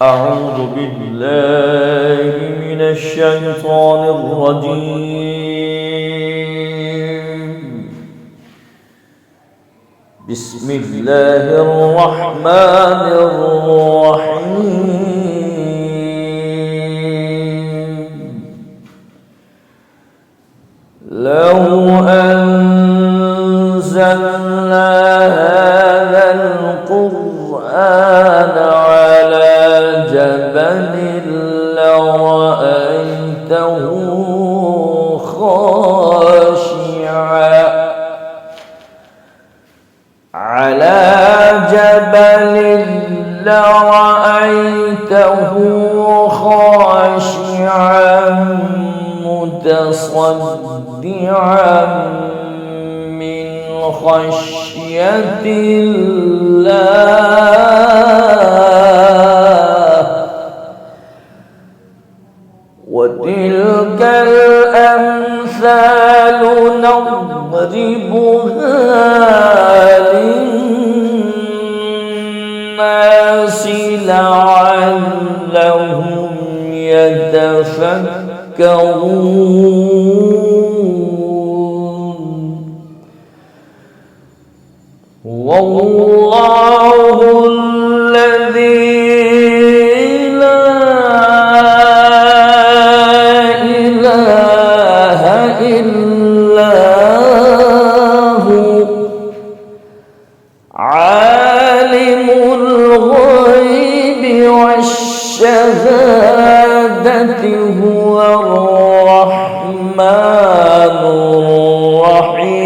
أعوذ بالله من الشيطان الرجيم. بسم الله الرحمن الرحيم. لو أنزلنا هذا القرآن على جبل لرأيته خاشعا متصدعا من خشية الله. وتلك الأمثال نضربها للناس لعلهم يتفكرون. والله الذي لا إله إلا هو عالم الغيب والشهادة هو الرحمن الرحيم.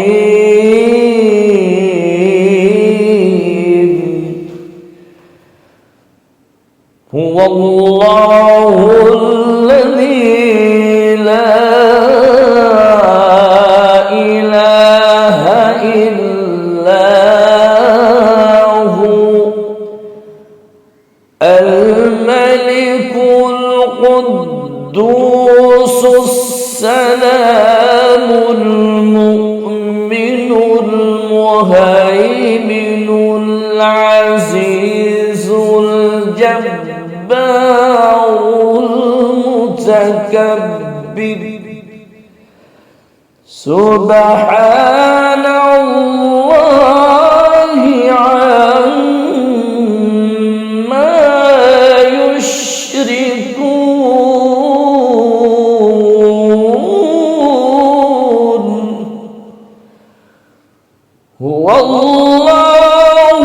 هو الله الذي لا إله إلا هو الملك القدوس السلام المؤمن المهيمن العزيز الجبار المتكبر. سبحان الله عما يشركون. هو الله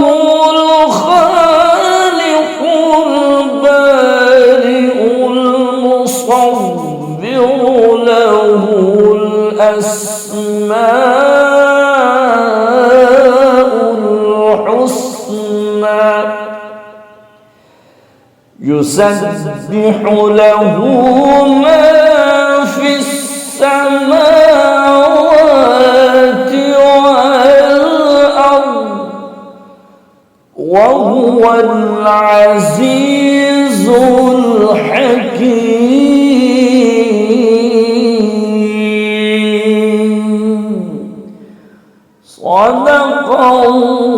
الخالق البارئ المصور له الأسماء الحسنى يسبح له ما في السماوات والأرض وهو العزيز الحكيم. صدق الله.